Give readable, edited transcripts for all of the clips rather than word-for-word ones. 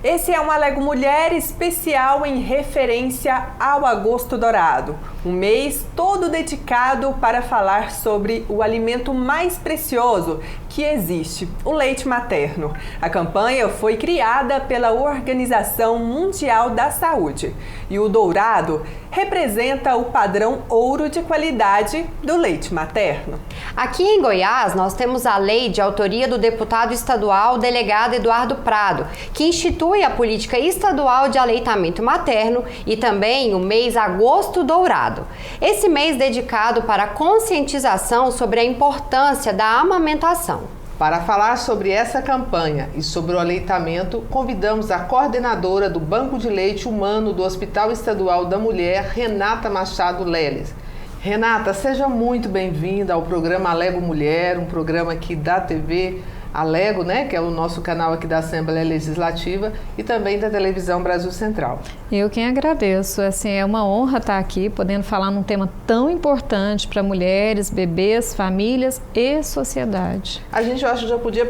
Esse é um Alego Mulher especial em referência ao Agosto Dourado, um mês todo dedicado para falar sobre o alimento mais precioso que existe, o leite materno. A campanha foi criada pela Organização Mundial da Saúde e o dourado representa o padrão ouro de qualidade do leite materno. Aqui em Goiás, nós temos a lei de autoria do deputado estadual delegado Eduardo Prado, que institui a política estadual de aleitamento materno e também o mês Agosto Dourado. Esse mês dedicado para a conscientização sobre a importância da amamentação. Para falar sobre essa campanha e sobre o aleitamento, convidamos a coordenadora do Banco de Leite Humano do Hospital Estadual da Mulher, Renata Machado Leles. Renata, seja muito bem-vinda ao programa Alego Mulher, um programa aqui da TV Alego, né, que é o nosso canal aqui da Assembleia Legislativa e também da Televisão Brasil Central. Eu quem agradeço, assim, é uma honra estar aqui, podendo falar num tema tão importante para mulheres, bebês, famílias e sociedade. A gente, eu acho que já podia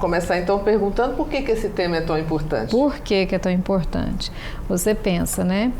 começar então perguntando por que esse tema é tão importante. Por que é tão importante? Você pensa, né?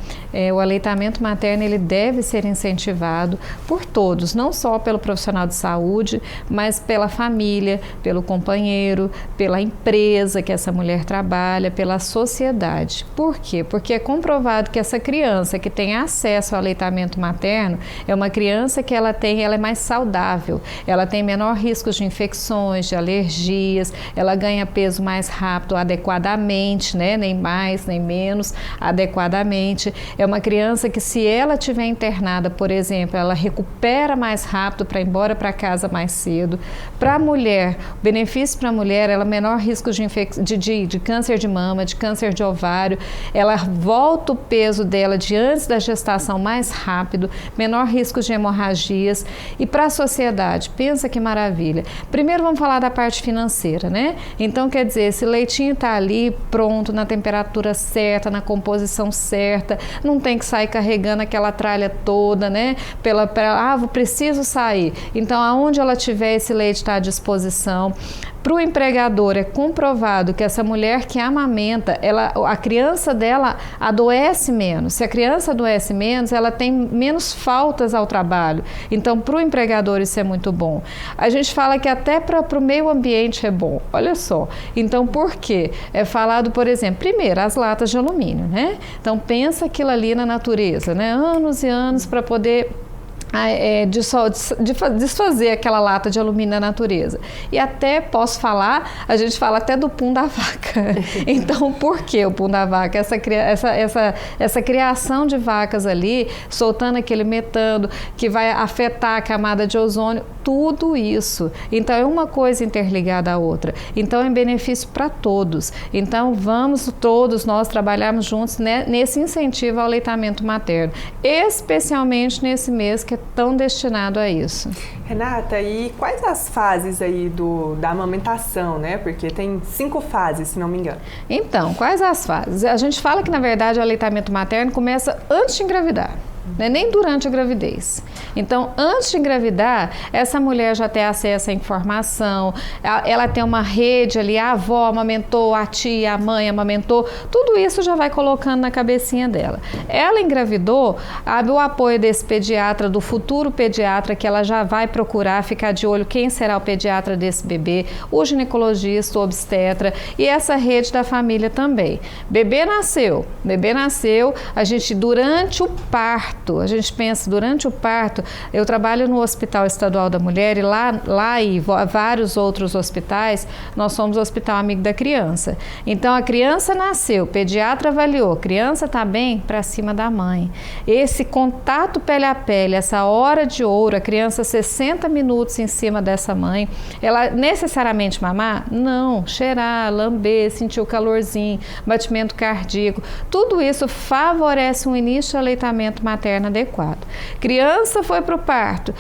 O aleitamento materno, ele deve ser incentivado por todos, não só pelo profissional de saúde, mas pela família, pelo companheiro, pela empresa que essa mulher trabalha, pela sociedade. Por quê? Porque é comprovado que essa criança que tem acesso ao aleitamento materno é uma criança que ela é mais saudável, ela tem menor risco de infecções, de alergias, ela ganha peso mais rápido, adequadamente, né? Nem mais, nem menos, adequadamente. É uma criança que, se ela estiver internada, por exemplo, ela recupera mais rápido para ir embora para casa mais cedo. Para a mulher, benefício para a mulher, ela menor risco de câncer de mama, de câncer de ovário, ela volta o peso dela de antes da gestação mais rápido, menor risco de hemorragias. E para a sociedade, pensa que maravilha. Primeiro vamos falar da parte financeira, né? Então, quer dizer, esse leitinho está ali pronto, na temperatura certa, na composição certa, não tem que sair carregando aquela tralha toda, né? Preciso sair. Então, aonde ela tiver, esse leite está à disposição. Para o empregador, é comprovado que essa mulher que amamenta, a criança dela adoece menos. Se a criança adoece menos, ela tem menos faltas ao trabalho. Então, para o empregador, isso é muito bom. A gente fala que até para o meio ambiente é bom. Olha só. Então, por quê? É falado, por exemplo, primeiro, as latas de alumínio, né? Então, pensa aquilo ali na natureza, né? Anos e anos para poder desfazer aquela lata de alumínio na natureza. E até posso falar, a gente fala até do pum da vaca. Então, por que o pum da vaca? Essa criação de vacas ali, soltando aquele metano que vai afetar a camada de ozônio, tudo isso. Então, é uma coisa interligada à outra. Então, é benefício para todos. Então, vamos todos nós trabalharmos juntos, né, nesse incentivo ao aleitamento materno, especialmente nesse mês que é tão destinado a isso. Renata, e quais as fases aí da amamentação, né? Porque tem 5 fases, se não me engano. Então, quais as fases? A gente fala que, na verdade, o aleitamento materno começa antes de engravidar. Não é nem durante a gravidez. Então, antes de engravidar, essa mulher já tem acesso à informação, ela tem uma rede ali, a avó amamentou, a tia, a mãe amamentou, tudo isso já vai colocando na cabecinha dela. Ela engravidou, o apoio desse pediatra, do futuro pediatra, que ela já vai procurar, ficar de olho quem será o pediatra desse bebê, o ginecologista, o obstetra e essa rede da família também. Bebê nasceu, a gente, durante o parto, a gente pensa, durante o parto, eu trabalho no Hospital Estadual da Mulher e lá e vários outros hospitais, nós somos o Hospital Amigo da Criança. Então, a criança nasceu, o pediatra avaliou, a criança está bem, para cima da mãe. Esse contato pele a pele, essa hora de ouro, a criança 60 minutos em cima dessa mãe, ela necessariamente mamar? Não, cheirar, lamber, sentir o calorzinho, batimento cardíaco, tudo isso favorece um início de aleitamento materno adequado. Criança foi para o quarto,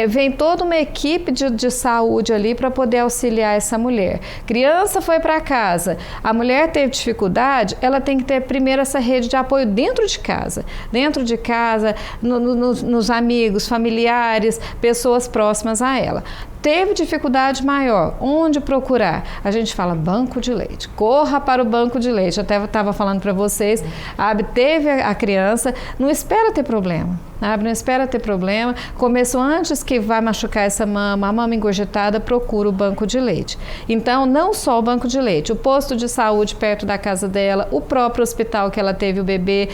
vem toda uma equipe de saúde ali para poder auxiliar essa mulher. Criança foi para casa, a mulher teve dificuldade, ela tem que ter primeiro essa rede de apoio dentro de casa, nos amigos, familiares, pessoas próximas a ela. Teve dificuldade maior, onde procurar? A gente fala banco de leite, corra para o banco de leite. Eu até estava falando para vocês, teve a criança, não espera ter problema. Não espera ter problema, começou antes que vai machucar essa mama, a mama engurgitada, procura o banco de leite. Então, não só o banco de leite, o posto de saúde perto da casa dela, o próprio hospital que ela teve o bebê,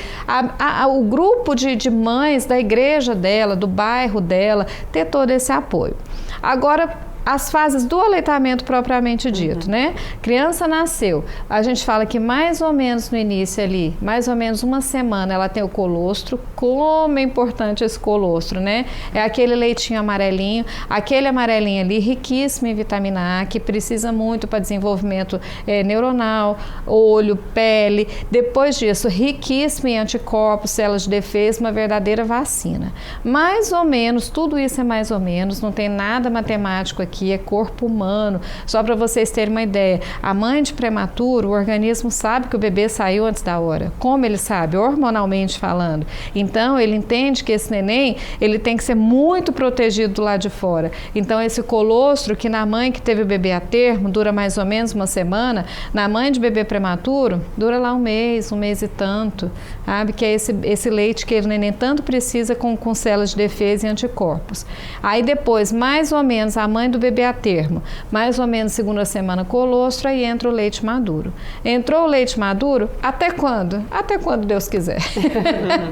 o grupo de mães da igreja dela, do bairro dela, ter todo esse apoio. Agora, as fases do aleitamento propriamente dito, né? Criança nasceu, a gente fala que mais ou menos no início ali, mais ou menos uma semana, ela tem o colostro. Como é importante esse colostro, né? É aquele leitinho amarelinho, aquele amarelinho ali riquíssimo em vitamina A, que precisa muito para desenvolvimento neuronal, olho, pele. Depois disso, riquíssimo em anticorpos, células de defesa, uma verdadeira vacina. Mais ou menos, tudo isso é mais ou menos, não tem nada matemático aqui, é corpo humano. Só para vocês terem uma ideia, a mãe de prematuro, o organismo sabe que o bebê saiu antes da hora. Como ele sabe? Hormonalmente falando. Então, ele entende que esse neném, ele tem que ser muito protegido do lado de fora. Então, esse colostro, que na mãe que teve o bebê a termo, dura mais ou menos uma semana, na mãe de bebê prematuro, dura lá um mês e tanto, sabe? Que é esse leite que o neném tanto precisa com células de defesa e anticorpos. Aí depois, mais ou menos, a mãe do bebê a termo, mais ou menos segunda semana colostro, aí entra o leite maduro. Entrou o leite maduro, até quando? Até quando Deus quiser.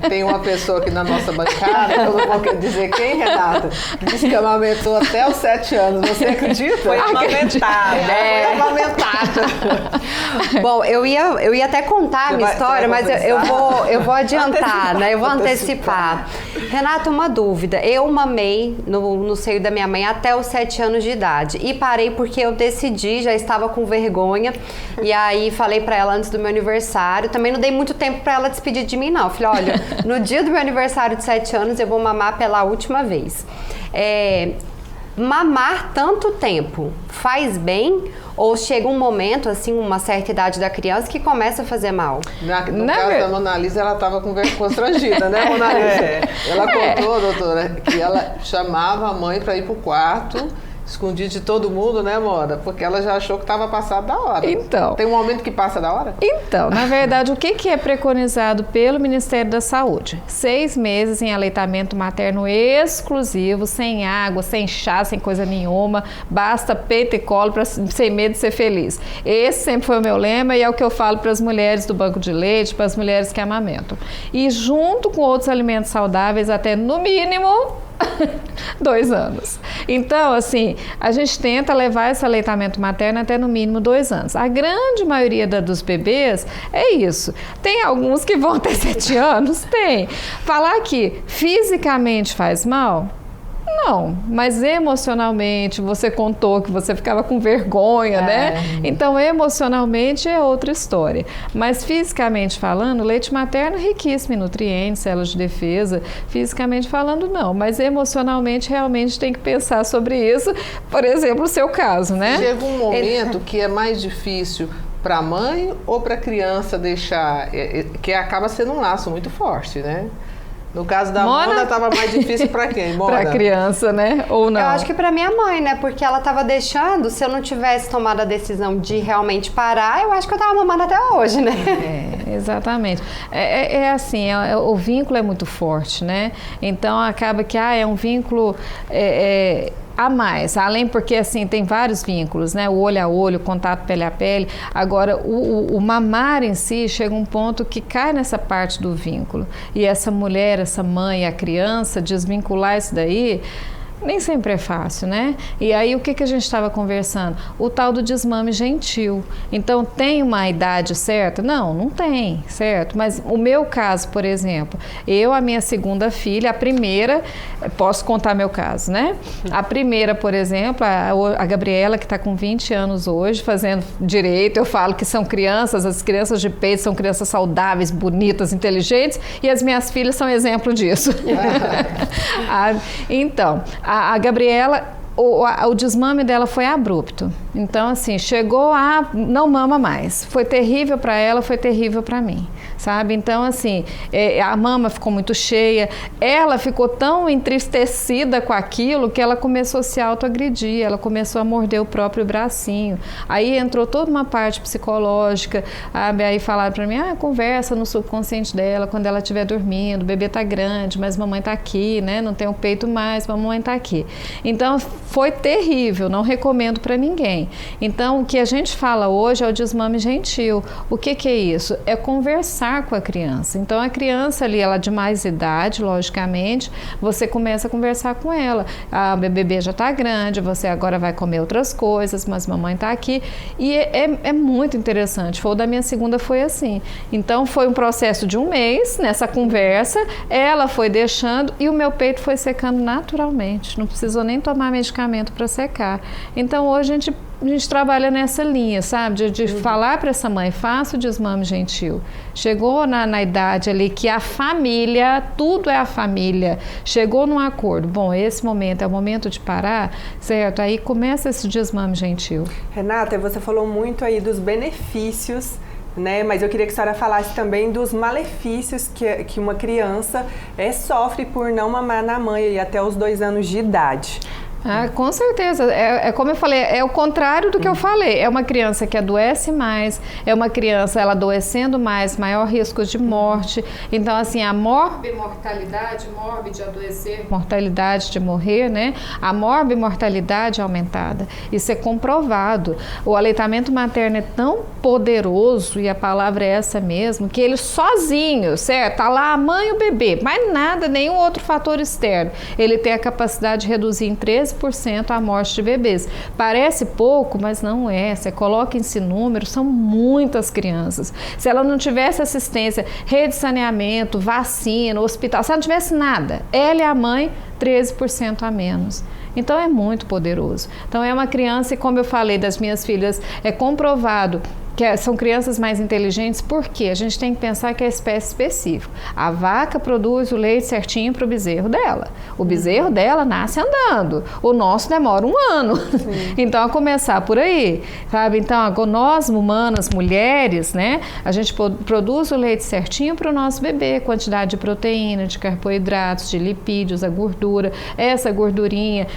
Tem uma pessoa aqui na nossa bancada, eu não vou dizer quem, Renata, que disse que amamentou até os 7 anos. Você acredita? Foi amamentada. Foi amamentada. Bom, eu ia até contar a minha história, mas eu vou adiantar, né? Eu vou antecipar. Renata, uma dúvida. Eu mamei no seio da minha mãe até os 7 anos de idade e parei porque eu decidi, já estava com vergonha, e aí falei pra ela antes do meu aniversário. Também não dei muito tempo pra ela despedir de mim, não. Falei, olha, no dia do meu aniversário de 7 anos eu vou mamar pela última vez. Mamar tanto tempo faz bem ou chega um momento, assim, uma certa idade da criança que começa a fazer mal? No caso da Mona Lisa, ela estava constrangida, né, Mona Lisa? Ela contou, doutora, que ela chamava a mãe para ir pro quarto, escondido de todo mundo, né, Mona? Porque ela já achou que estava passado da hora. Então. Tem um momento que passa da hora? Então, na verdade, o que é preconizado pelo Ministério da Saúde? 6 meses em aleitamento materno exclusivo, sem água, sem chá, sem coisa nenhuma, basta peito e colo sem medo de ser feliz. Esse sempre foi o meu lema e é o que eu falo para as mulheres do banco de leite, para as mulheres que amamentam. E junto com outros alimentos saudáveis, até no mínimo 2 anos. Então, assim, a gente tenta levar esse aleitamento materno até no mínimo 2 anos. A grande maioria dos bebês é isso. Tem alguns que vão até 7 anos? Tem. Falar que fisicamente faz mal? Não, mas emocionalmente, você contou que você ficava com vergonha, né? Então, emocionalmente é outra história. Mas fisicamente falando, leite materno é riquíssimo em nutrientes, células de defesa. Fisicamente falando, não. Mas emocionalmente, realmente tem que pensar sobre isso. Por exemplo, o seu caso, né? Chega um momento que é mais difícil para a mãe ou para a criança deixar, que acaba sendo um laço muito forte, né? No caso da Mona, estava mais difícil para quem? Para a criança, né? Ou não? Eu acho que para minha mãe, né? Porque ela estava deixando, se eu não tivesse tomado a decisão de realmente parar, eu acho que eu estava mamando até hoje, né? Exatamente. Assim, o vínculo é muito forte, né? Então, acaba que é um vínculo... a mais, além porque assim tem vários vínculos, né? O olho a olho, o contato pele a pele. Agora, o mamar em si chega um ponto que cai nessa parte do vínculo. E essa mulher, essa mãe, a criança, desvincular isso daí, nem sempre é fácil, né? E aí, o que a gente estava conversando? O tal do desmame gentil. Então, tem uma idade certa? Não, não tem, certo? Mas o meu caso, por exemplo, a minha segunda filha, a primeira, posso contar meu caso, né? A primeira, por exemplo, a Gabriela, que está com 20 anos hoje, fazendo direito, eu falo que são crianças, as crianças de peito são crianças saudáveis, bonitas, inteligentes, e as minhas filhas são exemplo disso. Então, a Gabriela o desmame dela foi abrupto. Então, assim, chegou a não mama mais. Foi terrível para ela, foi terrível para mim, sabe? Então, assim, a mama ficou muito cheia. Ela ficou tão entristecida com aquilo que ela começou a se autoagredir. Ela começou a morder o próprio bracinho. Aí entrou toda uma parte psicológica. Aí falaram para mim, conversa no subconsciente dela quando ela estiver dormindo. O bebê tá grande, mas mamãe tá aqui, né? Não tem o peito mais, mamãe tá aqui. Então, foi terrível, não recomendo para ninguém. Então, o que a gente fala hoje é o desmame gentil. O que é isso? É conversar com a criança. Então, a criança ali, ela de mais idade, logicamente, você começa a conversar com ela. O bebê já tá grande, você agora vai comer outras coisas, mas mamãe tá aqui. E é muito interessante. O da minha segunda foi assim. Então, foi um processo de um mês, nessa conversa, ela foi deixando e o meu peito foi secando naturalmente. Não precisou nem tomar medicamento para secar. Então, hoje a gente trabalha nessa linha, sabe? De falar para essa mãe, faça o desmame gentil. Chegou na idade ali que a família, tudo é a família, chegou num acordo. Bom, esse momento é o momento de parar, certo? Aí começa esse desmame gentil. Renata, você falou muito aí dos benefícios, né? Mas eu queria que a senhora falasse também dos malefícios que uma criança sofre por não mamar na mãe e até os 2 anos de idade. Com certeza, como eu falei, é o contrário do que eu falei, é uma criança que adoece mais, é uma criança, ela adoecendo mais, maior risco de morte, então assim, a morbimortalidade, de adoecer, mortalidade de morrer, né, a morbimortalidade aumentada, isso é comprovado, o aleitamento materno é tão poderoso, e a palavra é essa mesmo, que ele sozinho, certo, tá lá a mãe e o bebê, mais nada, nenhum outro fator externo, ele tem a capacidade de reduzir em 13% a morte de bebês. Parece pouco, mas não é. Você coloca esse número, são muitas crianças. Se ela não tivesse assistência, rede de saneamento, vacina, hospital, se ela não tivesse nada, ela e a mãe, 13% a menos. Então é muito poderoso. Então é uma criança, e como eu falei das minhas filhas, é comprovado que são crianças mais inteligentes, porque a gente tem que pensar que é espécie específica. A vaca produz o leite certinho para o bezerro dela. O bezerro dela nasce andando. O nosso demora 1 ano. Então, a começar por aí, sabe? Então, nós, humanas, mulheres, né? A gente produz o leite certinho para o nosso bebê. Quantidade de proteína, de carboidratos, de lipídios, a gordura. Essa gordurinha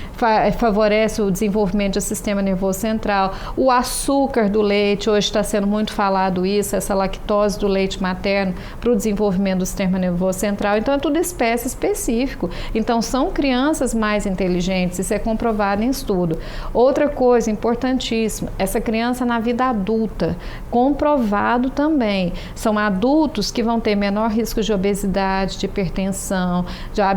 favorece o desenvolvimento do sistema nervoso central. O açúcar do leite, hoje está sendo muito falado isso, essa lactose do leite materno para o desenvolvimento do sistema nervoso central. Então, é tudo espécie específico. Então, são crianças mais inteligentes, isso é comprovado em estudo. Outra coisa importantíssima, essa criança na vida adulta, comprovado também, são adultos que vão ter menor risco de obesidade, de hipertensão,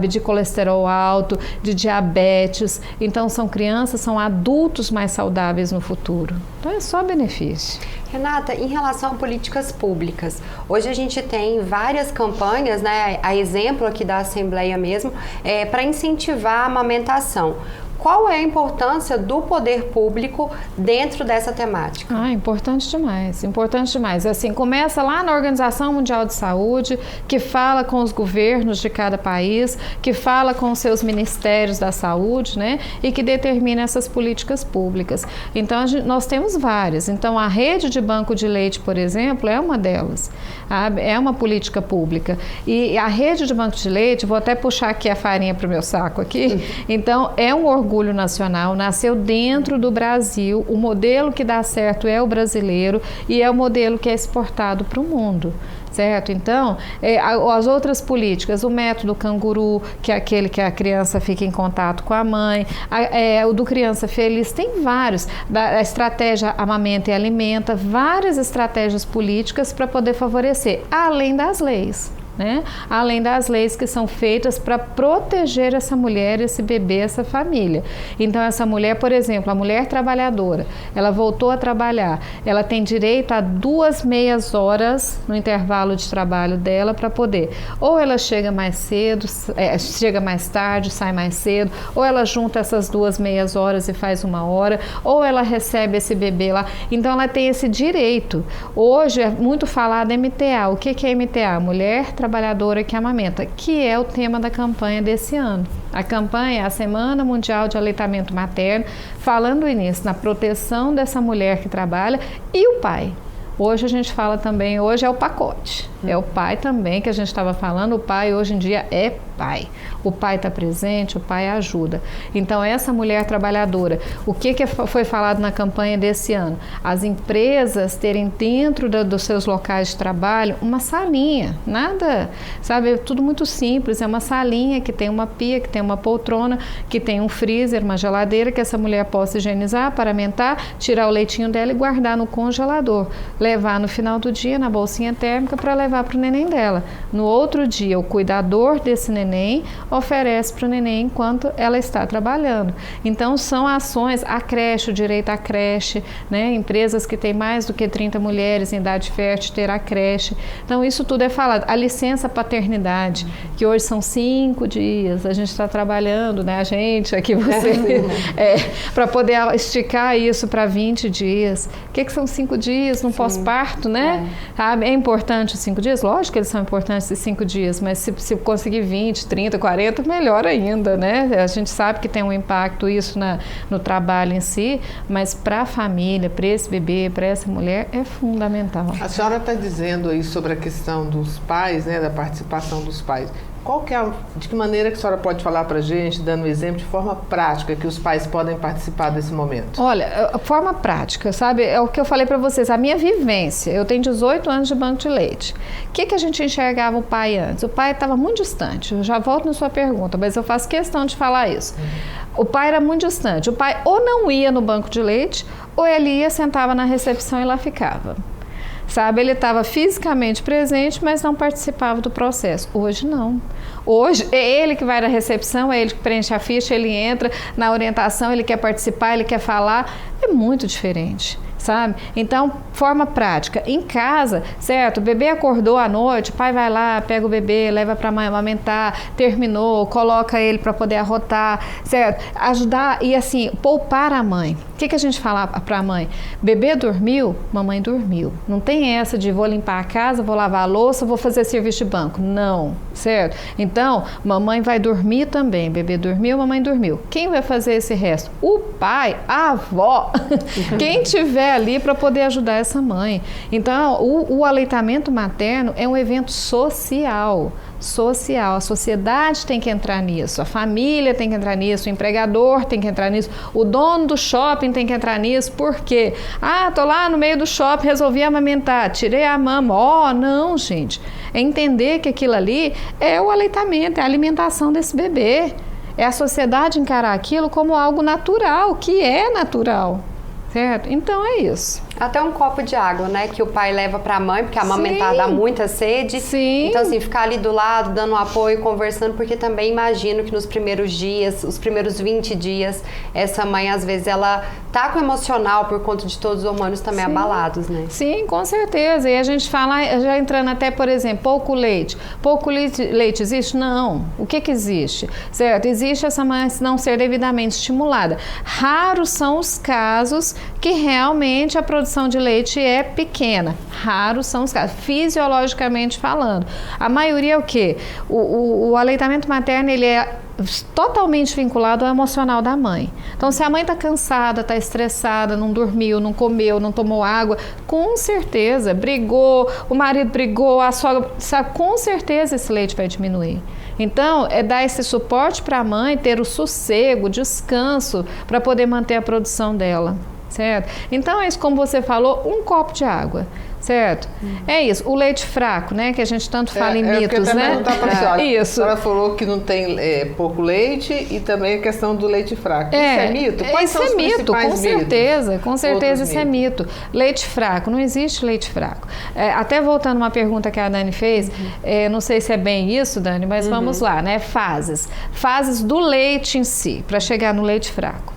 de colesterol alto, de diabetes. Então, são crianças, são adultos mais saudáveis no futuro. Então, é só benefício. Renata, em relação a políticas públicas, hoje a gente tem várias campanhas, né, a exemplo aqui da Assembleia mesmo, para incentivar a amamentação. Qual é a importância do poder público dentro dessa temática? Importante demais, importante demais. Assim, começa lá na Organização Mundial de Saúde, que fala com os governos de cada país, que fala com os seus ministérios da saúde, né? E que determina essas políticas públicas. Então, nós temos várias. Então, a rede de banco de leite, por exemplo, é uma delas. É uma política pública. E a rede de banco de leite, vou até puxar aqui a farinha para o meu saco aqui, então, é um orgulho nacional, nasceu dentro do Brasil, o modelo que dá certo é o brasileiro e é o modelo que é exportado para o mundo. Certo? Então, as outras políticas, o método canguru, que é aquele que a criança fica em contato com a mãe, o do Criança Feliz, tem vários, a estratégia Amamenta e Alimenta, várias estratégias políticas para poder favorecer, além das leis. Né? Além das leis que são feitas para proteger essa mulher, esse bebê, essa família. Então, essa mulher, por exemplo, a mulher trabalhadora, ela voltou a trabalhar, ela tem direito a 2 meias horas no intervalo de trabalho dela para poder, ou ela chega mais cedo, chega mais tarde, sai mais cedo, ou ela junta essas 2 meias horas e faz 1 hora, ou ela recebe esse bebê lá. Então, ela tem esse direito. Hoje é muito falado MTA. O que é MTA? Mulher trabalhadora trabalhadora que amamenta, que é o tema da campanha desse ano. A campanha é a Semana Mundial de Aleitamento Materno, falando nisso, na proteção dessa mulher que trabalha e o pai. Hoje a gente fala também, hoje é o pacote, é o pai também que a gente estava falando, o pai hoje em dia é pai. O pai está presente, o pai ajuda. Então, essa mulher trabalhadora, o que foi falado na campanha desse ano? As empresas terem dentro dos seus locais de trabalho uma salinha, nada, sabe, tudo muito simples, é uma salinha que tem uma pia, que tem uma poltrona, que tem um freezer, uma geladeira, que essa mulher possa higienizar, paramentar, tirar o leitinho dela e guardar no congelador, levar no final do dia na bolsinha térmica para levar para o neném dela. No outro dia, o cuidador desse neném oferece para o neném enquanto ela está trabalhando. Então, são ações, a creche, o direito à creche, né? Empresas que têm mais do que 30 mulheres em idade fértil ter a creche. Então, isso tudo é falado. A licença paternidade, que hoje são 5 dias, a gente está trabalhando, né? A gente, aqui você, para poder esticar isso para 20 dias. O que são 5 dias no pós-parto, né? É importante os 5 dias? Lógico que eles são importantes esses 5 dias, mas se conseguir 20, 30, 40, melhor ainda, né? A gente sabe que tem um impacto isso no trabalho em si, mas para a família, para esse bebê, para essa mulher, é fundamental. A senhora está dizendo aí sobre a questão dos pais, né? Da participação dos pais. De que maneira que a senhora pode falar para a gente, dando um exemplo de forma prática, que os pais podem participar desse momento? Olha, forma prática, sabe? É o que eu falei para vocês, a minha vivência. Eu tenho 18 anos de banco de leite. O que a gente enxergava o pai antes? O pai estava muito distante. Eu já volto na sua pergunta, mas eu faço questão de falar isso. O pai era muito distante. O pai ou não ia no banco de leite, ou ele ia, sentava na recepção e lá ficava. Sabe, ele estava fisicamente presente, mas não participava do processo. Hoje não. Hoje é ele que vai na recepção, é ele que preenche a ficha, ele entra na orientação, ele quer participar, ele quer falar. É muito diferente, sabe? Então, forma prática. Em casa, certo? O bebê acordou à noite, o pai vai lá, pega o bebê, leva para a mãe amamentar, terminou, coloca ele para poder arrotar, certo? Ajudar e, assim, poupar a mãe. O que a gente fala para a mãe? Bebê dormiu? Mamãe dormiu. Não tem essa de vou limpar a casa, vou lavar a louça, vou fazer serviço de banco. Não, certo? Então, mamãe vai dormir também. Bebê dormiu, mamãe dormiu. Quem vai fazer esse resto? O pai, a avó, quem tiver ali para poder ajudar essa mãe. Então, o aleitamento materno é um evento social. A sociedade tem que entrar nisso, a família tem que entrar nisso, o empregador tem que entrar nisso, o dono do shopping tem que entrar nisso. Por quê? Tô lá no meio do shopping, resolvi amamentar, tirei a mama. Não, gente. É entender que aquilo ali é o aleitamento, é a alimentação desse bebê. É a sociedade encarar aquilo como algo natural, que é natural. Certo? Então é isso. Até um copo de água, né? Que o pai leva para a mãe, porque amamentar dá muita sede. Sim. Então, assim, ficar ali do lado, dando um apoio, conversando, porque também imagino que nos primeiros dias, os primeiros 20 dias, essa mãe, às vezes, ela tá com o emocional por conta de todos os hormônios também abalados, né? Sim, com certeza. E a gente fala, já entrando até, por exemplo, pouco leite. Pouco leite existe? Não. O que existe? Certo? Existe essa mãe não ser devidamente estimulada. Raros são os casos que realmente a produção de leite é pequena. Raros são os casos, fisiologicamente falando. A maioria é o quê? O aleitamento materno, ele é totalmente vinculado ao emocional da mãe. Então, se a mãe está cansada, está estressada, não dormiu, não comeu, não tomou água, com certeza, brigou, o marido brigou, a sogra, sabe, com certeza esse leite vai diminuir. Então, é dar esse suporte para a mãe ter o sossego, o descanso, para poder manter a produção dela. Certo? Então, é isso, como você falou, um copo de água, certo? É isso, o leite fraco, né, que a gente tanto fala em mitos, né? Isso. A senhora falou que não tem pouco leite e também a questão do leite fraco. Isso é mito? Quais são os principais mitos? Com certeza isso é mito. Leite fraco, não existe leite fraco. Até voltando uma pergunta que a Dani fez, não sei se é bem isso, Dani, mas vamos lá, né? Fases do leite em si, para chegar no leite fraco.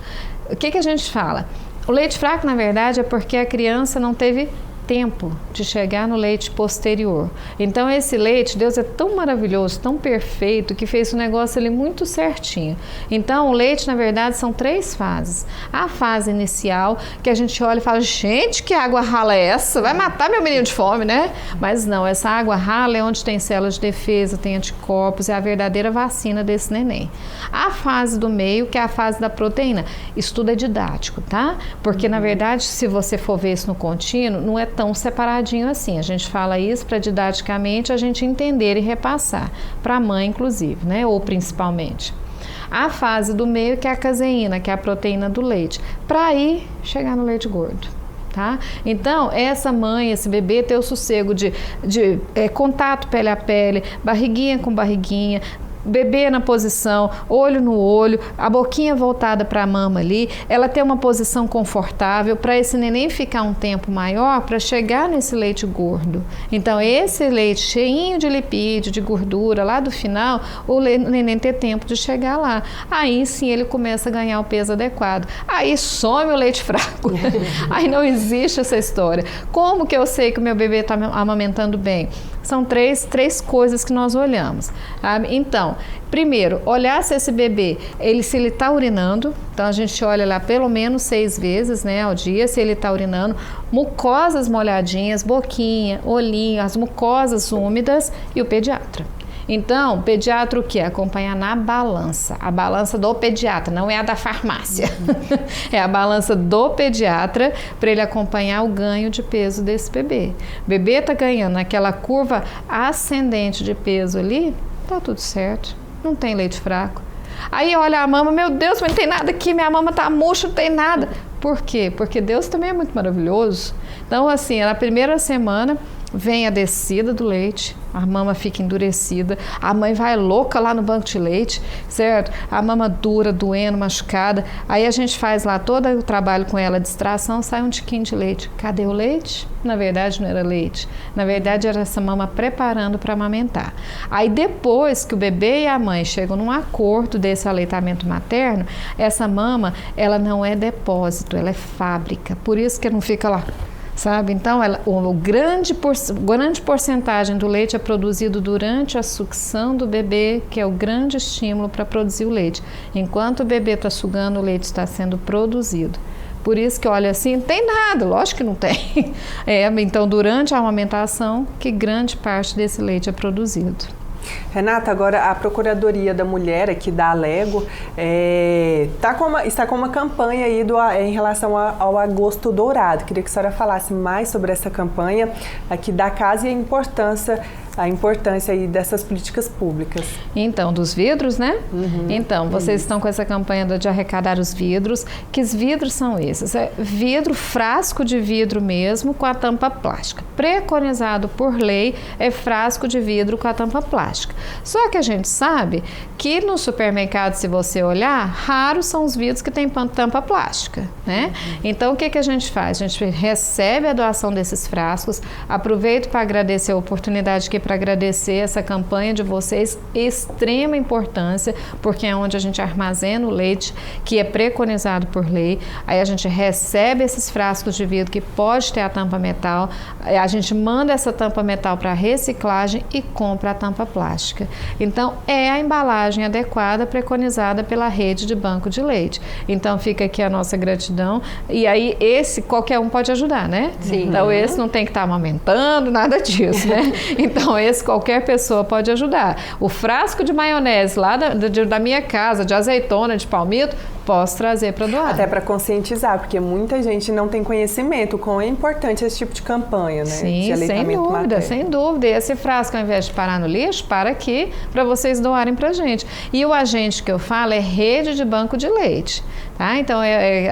O que a gente fala? O leite fraco, na verdade, é porque a criança não teve tempo de chegar no leite posterior. Então esse leite, Deus é tão maravilhoso, tão perfeito, que fez o negócio ali muito certinho. Então o leite, na verdade, são 3 fases. A fase inicial, que a gente olha e fala, gente, que água rala é essa? Vai matar meu menino de fome, né? Mas não, essa água rala é onde tem células de defesa, tem anticorpos, é a verdadeira vacina desse neném. A fase do meio, que é a fase da proteína, isso tudo é didático, tá? Porque na verdade, se você for ver isso no contínuo, não é tão separadinho assim. A gente fala isso para didaticamente a gente entender e repassar, para a mãe inclusive, né? Ou principalmente. A fase do meio, que é a caseína, que é a proteína do leite, para aí chegar no leite gordo. Tá? Então, essa mãe, esse bebê ter o sossego de contato pele a pele, barriguinha com barriguinha, bebê na posição, olho no olho, a boquinha voltada para a mama ali, ela ter uma posição confortável para esse neném ficar um tempo maior para chegar nesse leite gordo. Então, esse leite cheinho de lipídio, de gordura, lá do final, o neném ter tempo de chegar lá. Aí sim ele começa a ganhar o peso adequado. Aí some o leite fraco. Aí não existe essa história. Como que eu sei que o meu bebê está amamentando bem? São três coisas que nós olhamos. Sabe? Então, primeiro, olhar se esse bebê, se ele está urinando. Então, a gente olha lá pelo menos 6 vezes, né, ao dia, se ele está urinando. Mucosas molhadinhas, boquinha, olhinho, as mucosas úmidas e o pediatra. Então, o pediatra o quê? Acompanhar na balança. A balança do pediatra, não é a da farmácia. É a balança do pediatra para ele acompanhar o ganho de peso desse bebê. O bebê está ganhando naquela curva ascendente de peso ali, tá tudo certo. Não tem leite fraco. Aí olha a mama, meu Deus, mas não tem nada aqui, minha mama tá murcha, não tem nada. Por quê? Porque Deus também é muito maravilhoso. Então, assim, na primeira semana vem a descida do leite, a mama fica endurecida, a mãe vai louca lá no banco de leite, certo? A mama dura, doendo, machucada. Aí a gente faz lá todo o trabalho com ela de extração, sai um tiquinho de leite. Cadê o leite? Na verdade não era leite, na verdade era essa mama preparando para amamentar. Aí depois que o bebê e a mãe chegam num acordo desse aleitamento materno, essa mama, ela não é depósito, ela é fábrica, por isso que não fica lá. Sabe? Então, grande porcentagem do leite é produzido durante a sucção do bebê, que é o grande estímulo para produzir o leite. Enquanto o bebê está sugando, o leite está sendo produzido. Por isso que olha assim, não tem nada, lógico que não tem. Então, durante a amamentação, que grande parte desse leite é produzido. Renata, agora a Procuradoria da Mulher aqui da Alego está com uma campanha aí em relação ao agosto dourado. Queria que a senhora falasse mais sobre essa campanha aqui da casa e a importância aí dessas políticas públicas. Então, dos vidros, né? Então, vocês estão com essa campanha de arrecadar os vidros. Que vidros são esses? É vidro, frasco de vidro mesmo, com a tampa plástica. Preconizado por lei é frasco de vidro com a tampa plástica. Só que a gente sabe que no supermercado, se você olhar, raros são os vidros que têm tampa plástica, né? Então, o que a gente faz? A gente recebe a doação desses frascos, aproveito para agradecer a oportunidade aqui para agradecer essa campanha de vocês, extrema importância, porque é onde a gente armazena o leite, que é preconizado por lei. Aí a gente recebe esses frascos de vidro que pode ter a tampa metal, a gente manda essa tampa metal para reciclagem e compra a tampa plástica. Então, é a embalagem adequada, preconizada pela rede de banco de leite. Então, fica aqui a nossa gratidão. E aí, qualquer um pode ajudar, né? Sim. Então, esse não tem que estar amamentando, nada disso, né? Então, esse qualquer pessoa pode ajudar. O frasco de maionese lá da minha casa, de azeitona, de palmito, posso trazer para doar. Até para conscientizar, porque muita gente não tem conhecimento quão é importante esse tipo de campanha, né? Sim, sem dúvida. E esse frasco, ao invés de parar no lixo, para aqui para vocês doarem para a gente. E o agente que eu falo é rede de banco de leite. Tá? Então,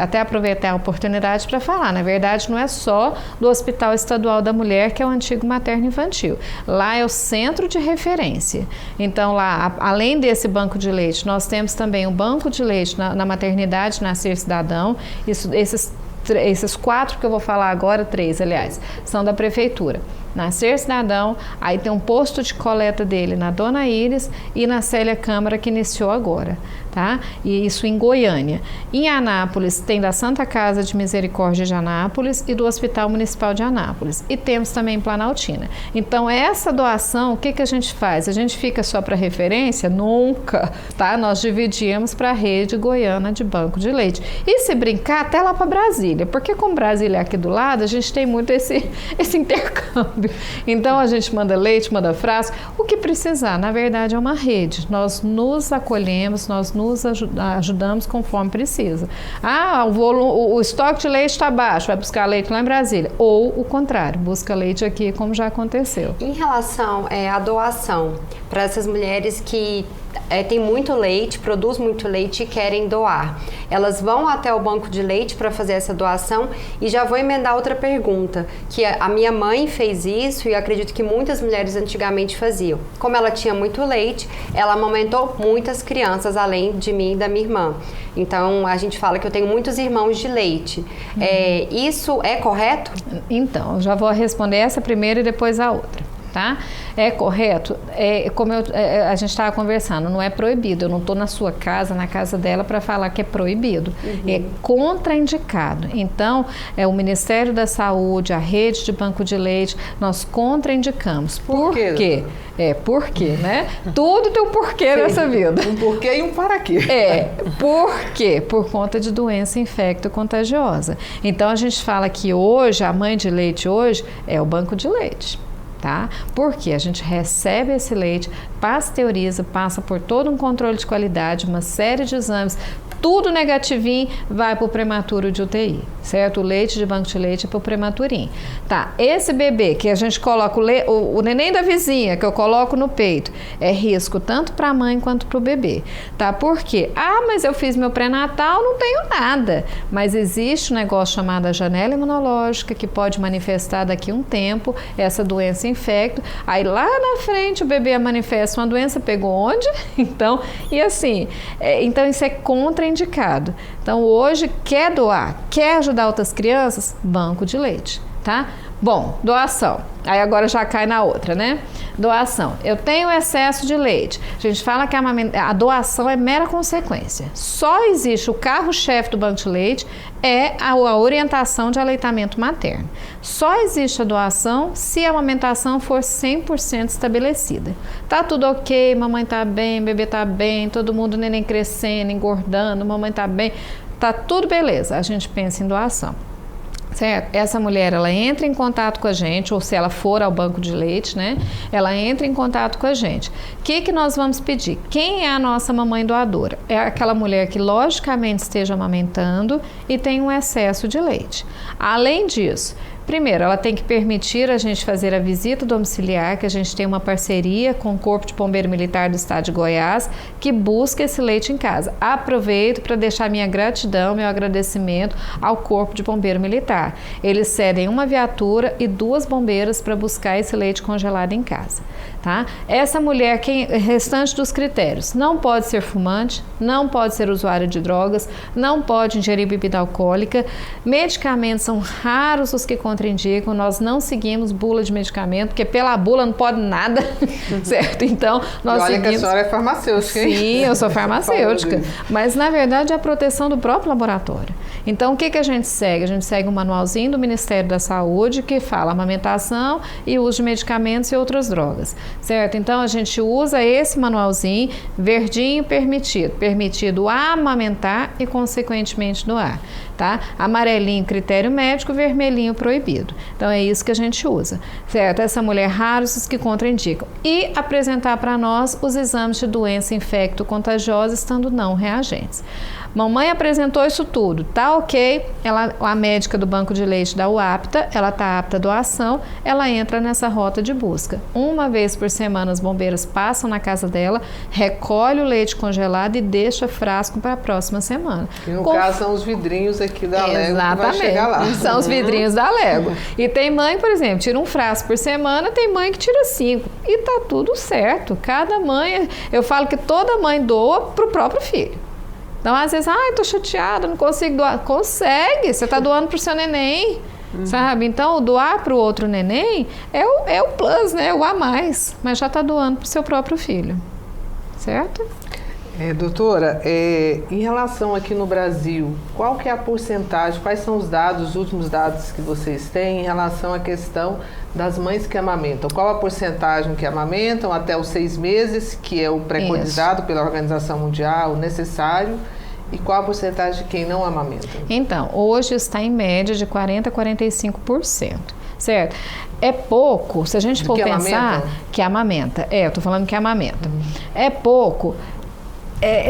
até aproveitar a oportunidade para falar, na verdade, não é só do Hospital Estadual da Mulher, que é o antigo materno-infantil. Lá é o centro de referência. Então, lá, além desse banco de leite, nós temos também um banco de leite na maternidade Nascer Cidadão. Esses 4 que eu vou falar agora, 3, aliás, são da prefeitura. Nascer Cidadão, aí tem um posto de coleta dele na Dona Iris e na Célia Câmara, que iniciou agora. tá? E isso em Goiânia. Em Anápolis tem da Santa Casa de Misericórdia de Anápolis e do Hospital Municipal de Anápolis. E temos também em Planaltina. Então, essa doação, o que a gente faz? A gente fica só para referência? Nunca, tá? Nós dividimos para a rede goiana de banco de leite. E se brincar, até lá para Brasília, porque como Brasília é aqui do lado, a gente tem muito esse intercâmbio. Então, a gente manda leite, manda frasco, o que precisar. Na verdade, é uma rede. Nós nos acolhemos, nós nos ajudamos conforme precisa. O estoque de leite está baixo, vai buscar leite lá em Brasília. Ou o contrário, busca leite aqui, como já aconteceu. Em relação à doação, para essas mulheres que têm muito leite, produzem muito leite e querem doar, elas vão até o banco de leite para fazer essa doação. E já vou emendar outra pergunta, que a minha mãe fez isso e acredito que muitas mulheres antigamente faziam. Como ela tinha muito leite, ela amamentou muitas crianças, além de mim e da minha irmã. Então, a gente fala que eu tenho muitos irmãos de leite. Isso é correto? Então, eu já vou responder essa primeiro e depois a outra. Tá? É correto? Como a gente estava conversando, não é proibido. Eu não estou na sua casa, na casa dela, para falar que é proibido. É contraindicado. Então, o Ministério da Saúde, a rede de banco de leite, nós contraindicamos. Por quê? Por quê, né? Tudo tem um porquê nessa vida. Um porquê e um para quê. Por quê? Por conta de doença infecto-contagiosa. Então, a gente fala que hoje, a mãe de leite hoje é o banco de leite. Tá? Porque a gente recebe esse leite, pasteuriza, passa por todo um controle de qualidade, uma série de exames, tudo negativinho, vai para o prematuro de UTI, certo? O leite de banco de leite é para o prematurinho. Tá, esse bebê que a gente coloca, o neném da vizinha que eu coloco no peito, é risco tanto para a mãe quanto para o bebê, tá? Por quê? Mas eu fiz meu pré-natal, não tenho nada. Mas existe um negócio chamado janela imunológica que pode manifestar daqui a um tempo essa doença infecto. Aí lá na frente o bebê manifesta uma doença, pegou onde? Então, e assim, então isso é contraindicado. Então, hoje, quer doar, quer ajudar outras crianças? Banco de leite, tá? Bom, doação. Aí agora já cai na outra, né? Doação. Eu tenho excesso de leite. A gente fala que a doação é mera consequência. Só existe o carro-chefe do banco de leite, a orientação de aleitamento materno. Só existe a doação se a amamentação for 100% estabelecida. Tá tudo ok, mamãe tá bem, bebê tá bem, todo mundo, neném crescendo, engordando, mamãe tá bem, tá tudo beleza. A gente pensa em doação. Certo? Essa mulher, ela entra em contato com a gente, ou se ela for ao banco de leite, né? Ela entra em contato com a gente. O que nós vamos pedir? Quem é a nossa mamãe doadora? É aquela mulher que logicamente esteja amamentando e tem um excesso de leite. Além disso, primeiro, ela tem que permitir a gente fazer a visita domiciliar, que a gente tem uma parceria com o Corpo de Bombeiro Militar do Estado de Goiás, que busca esse leite em casa. Aproveito para deixar minha gratidão, meu agradecimento ao Corpo de Bombeiro Militar. Eles cedem uma viatura e 2 bombeiras para buscar esse leite congelado em casa. Tá? Essa mulher, restante dos critérios, não pode ser fumante, não pode ser usuária de drogas, não pode ingerir bebida alcoólica, medicamentos são raros os que contraindicam, nós não seguimos bula de medicamento, porque pela bula não pode nada, certo? Então, nós olha seguimos... que a senhora é farmacêutica, hein? Sim, eu sou farmacêutica, mas na verdade é a proteção do próprio laboratório. Então, o que a gente segue? A gente segue um manualzinho do Ministério da Saúde que fala amamentação e uso de medicamentos e outras drogas, certo? Então, a gente usa esse manualzinho, verdinho, permitido amamentar e, consequentemente, doar, tá? Amarelinho, critério médico, vermelhinho, proibido. Então, é isso que a gente usa, certo? Essa mulher, raros os que contraindicam. E apresentar para nós os exames de doença infecto-contagiosa, estando não reagentes. Mamãe apresentou isso tudo, tá ok, a médica do banco de leite dá o apta, ela tá apta à doação, ela entra nessa rota de busca. Uma vez por semana, os bombeiros passam na casa dela, recolhe o leite congelado e deixa frasco para a próxima semana. E no caso são os vidrinhos aqui da Lego que vai chegar lá. São os vidrinhos da Lego. E tem mãe, por exemplo, tira um frasco por semana, tem mãe que tira 5. E tá tudo certo. Cada mãe, eu falo que toda mãe doa pro próprio filho. Então, às vezes, tô chateada, não consigo doar. Consegue, você tá doando pro seu neném, sabe? Então, doar pro outro neném é o plus, né? O a mais, mas já tá doando pro seu próprio filho, certo? Doutora, em relação aqui no Brasil, qual que é a porcentagem, quais são os últimos dados que vocês têm em relação à questão das mães que amamentam? Qual a porcentagem que amamentam até os 6 meses, que é o preconizado pela Organização Mundial, o necessário, e qual a porcentagem de quem não amamenta? Então, hoje está em média de 40% a 45%, certo? É pouco, se a gente for pensar que amamenta. Eu tô falando que amamenta. É pouco.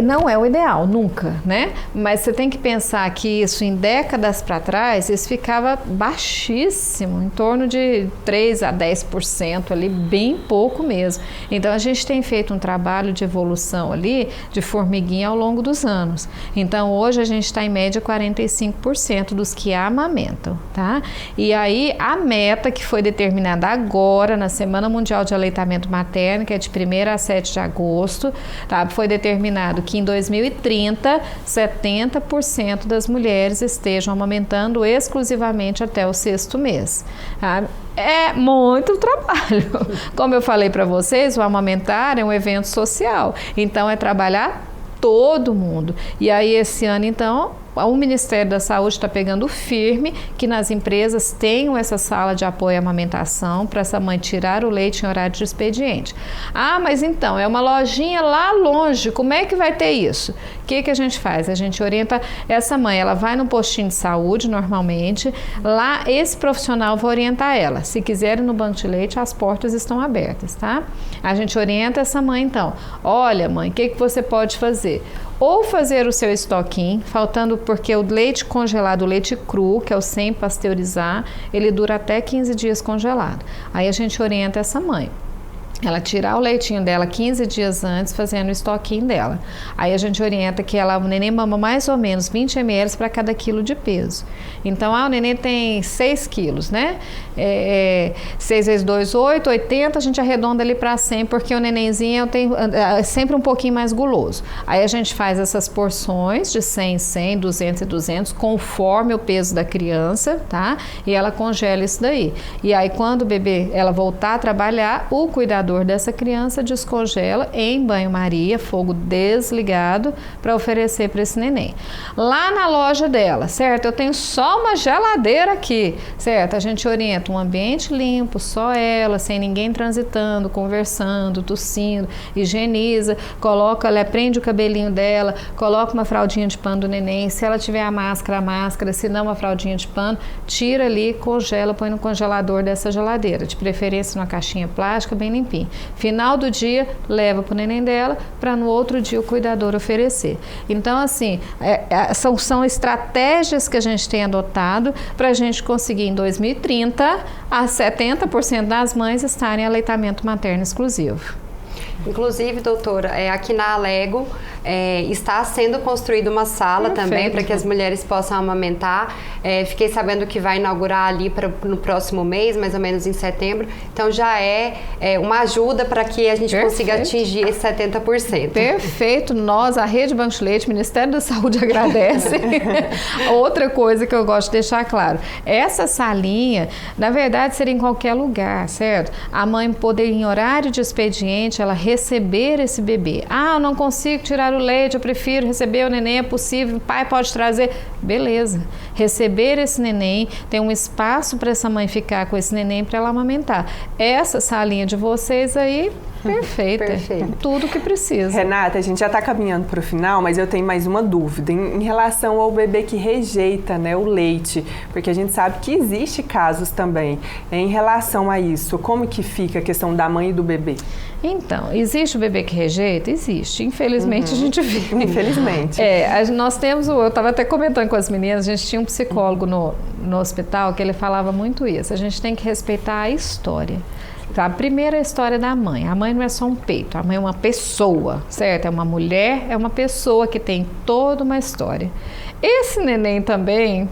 Não é o ideal, nunca, né? Mas você tem que pensar que isso em décadas para trás, isso ficava baixíssimo, em torno de 3 a 10% ali, bem pouco mesmo. Então a gente tem feito um trabalho de evolução ali, de formiguinha ao longo dos anos. Então hoje a gente está em média 45% dos que amamentam, tá? E aí a meta que foi determinada agora na Semana Mundial de Aleitamento Materno, que é de 1º a 7 de agosto, tá? Foi determinado que em 2030, 70% das mulheres estejam amamentando exclusivamente até o 6º mês. Tá? É muito trabalho. Como eu falei para vocês, o amamentar é um evento social. Então, é trabalhar todo mundo. E aí, esse ano, então, o Ministério da Saúde está pegando firme que nas empresas tenham essa sala de apoio à amamentação para essa mãe tirar o leite em horário de expediente. Ah, mas então, é uma lojinha lá longe, como é que vai ter isso? O que a gente faz? A gente orienta essa mãe, ela vai no postinho de saúde normalmente, lá esse profissional vai orientar ela. Se quiser ir no banco de leite, as portas estão abertas, tá? A gente orienta essa mãe então, olha mãe, o que você pode fazer? Ou fazer o seu estoquinho, faltando porque o leite congelado, o leite cru, que é o sem pasteurizar, ele dura até 15 dias congelado. Aí a gente orienta essa mãe. Ela tirar o leitinho dela 15 dias antes, fazendo o estoquinho dela. Aí a gente orienta que o neném mama mais ou menos 20 ml para cada quilo de peso. Então, o neném tem 6 quilos, né? 6 vezes 2, 8, 80, a gente arredonda ali para 100, porque o nenenzinho é sempre um pouquinho mais guloso. Aí a gente faz essas porções de 100, 100, 200 e 200, conforme o peso da criança, tá? E ela congela isso daí. E aí, quando o bebê, ela voltar a trabalhar, o cuidador dessa criança descongela em banho-maria, fogo desligado, para oferecer para esse neném. Lá na loja dela, certo? Eu tenho só uma geladeira aqui, certo? A gente orienta um ambiente limpo, só ela, sem ninguém transitando, conversando, tossindo, higieniza, ela prende o cabelinho dela, coloca uma fraldinha de pano do neném, se ela tiver a máscara, se não a fraldinha de pano, tira ali, congela, põe no congelador dessa geladeira, de preferência numa caixinha plástica, bem limpinha. Final do dia, leva para o neném dela, para no outro dia o cuidador oferecer. Então, assim, são estratégias que a gente tem adotado para a gente conseguir em 2030 a 70% das mães estarem em aleitamento materno exclusivo. Inclusive, doutora, aqui na Alego está sendo construída uma sala também para que as mulheres possam amamentar. Fiquei sabendo que vai inaugurar ali no próximo mês, mais ou menos em setembro. Então já é uma ajuda para que a gente consiga atingir esse 70%. Perfeito. Nós, a Rede Banco de Leite, Ministério da Saúde agradece. Outra coisa que eu gosto de deixar claro, essa salinha, na verdade, seria em qualquer lugar, certo? A mãe poder, em horário de expediente, ela receber esse bebê. Ah, eu não consigo tirar o leite, eu prefiro receber o neném, é possível, o pai pode trazer. Beleza. Receber esse neném, tem um espaço para essa mãe ficar com esse neném para ela amamentar. Essa salinha de vocês aí, perfeita. Perfeito. Tudo que precisa. Renata, a gente já está caminhando para o final, mas eu tenho mais uma dúvida em relação ao bebê que rejeita, né, o leite, porque a gente sabe que existe casos também. Em relação a isso, como que fica a questão da mãe e do bebê? Então, existe o bebê que rejeita? Existe. Infelizmente, a gente vê. Infelizmente. Nós temos, eu estava até comentando com as meninas, a gente tinha um psicólogo no hospital que ele falava muito isso. A gente tem que respeitar a história. Tá? A primeira história da mãe. A mãe não é só um peito, a mãe é uma pessoa, certo? É uma mulher, é uma pessoa que tem toda uma história. Esse neném também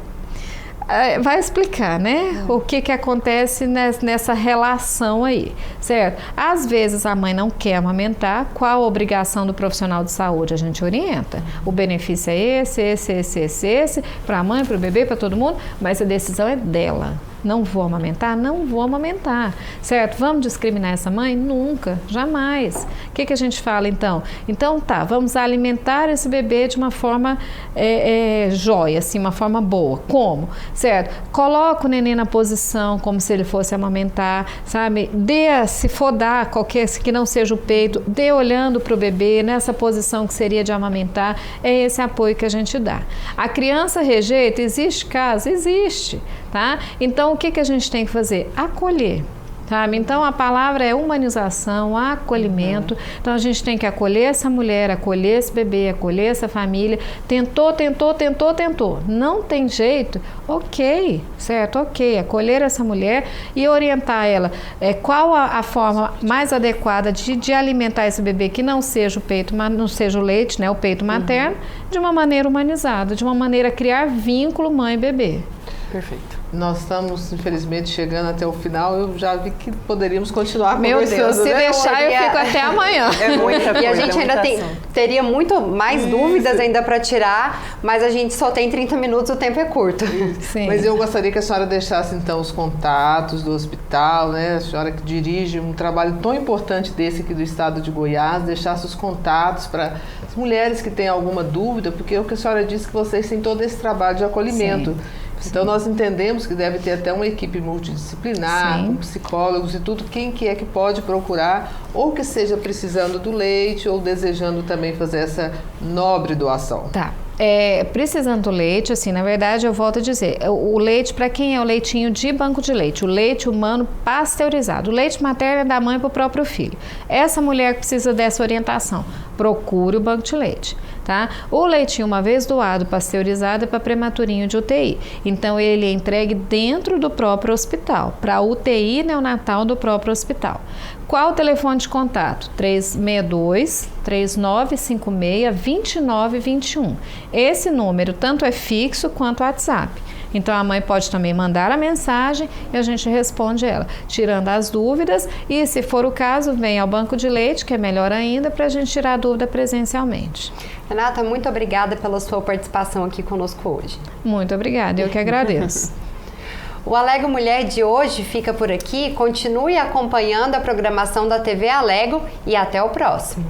vai explicar, né? O que acontece nessa relação aí, certo? Às vezes a mãe não quer amamentar, qual a obrigação do profissional de saúde? A gente orienta. O benefício é esse, para a mãe, para o bebê, para todo mundo, mas a decisão é dela. Não vou amamentar? Não vou amamentar, certo? Vamos discriminar essa mãe? Nunca, jamais. O que a gente fala então? Então tá, vamos alimentar esse bebê de uma forma jóia, assim, uma forma boa. Como? Certo? Coloca o neném na posição como se ele fosse amamentar, sabe? Dê, se for dar qualquer, que não seja o peito, dê olhando para o bebê, nessa posição que seria de amamentar, é esse apoio que a gente dá. A criança rejeita, existe caso? Existe, tá? Então, o que a gente tem que fazer? Acolher. Sabe? Então, a palavra é humanização, acolhimento. Então, a gente tem que acolher essa mulher, acolher esse bebê, acolher essa família. Tentou. Não tem jeito? Ok, certo? Ok. Acolher essa mulher e orientar ela. Qual a forma mais adequada de alimentar esse bebê que não seja o peito, não seja o leite, né? O peito materno, de uma maneira humanizada, de uma maneira a criar vínculo mãe-bebê. Perfeito. Nós estamos, infelizmente, chegando até o final. Eu já vi que poderíamos continuar Meu conversando. Deus, se né? deixar, eu fico até amanhã. É muita coisa. E a gente ainda teria muito mais dúvidas ainda para tirar, mas a gente só tem 30 minutos, o tempo é curto. Sim. Mas eu gostaria que a senhora deixasse, então, os contatos do hospital, né? A senhora que dirige um trabalho tão importante desse aqui do estado de Goiás, deixasse os contatos para as mulheres que têm alguma dúvida, porque o que a senhora disse que vocês têm todo esse trabalho de acolhimento. Então, nós entendemos que deve ter até uma equipe multidisciplinar, com psicólogos e tudo, quem que é que pode procurar, ou que seja precisando do leite, ou desejando também fazer essa nobre doação. Tá. Precisando do leite, assim, na verdade, eu volto a dizer, o leite, para quem é o leitinho de banco de leite, o leite humano pasteurizado, o leite materno é da mãe para o próprio filho. Essa mulher que precisa dessa orientação, procure o banco de leite, tá? O leitinho, uma vez doado, pasteurizado, é para prematurinho de UTI. Então, ele é entregue dentro do próprio hospital, para a UTI neonatal do próprio hospital. Qual o telefone de contato? 362-3956-2921. Esse número tanto é fixo quanto WhatsApp. Então, a mãe pode também mandar a mensagem e a gente responde ela, tirando as dúvidas. E, se for o caso, vem ao banco de leite, que é melhor ainda, para a gente tirar a dúvida presencialmente. Renata, muito obrigada pela sua participação aqui conosco hoje. Muito obrigada, eu que agradeço. O Alego Mulher de hoje fica por aqui. Continue acompanhando a programação da TV Alego e até o próximo.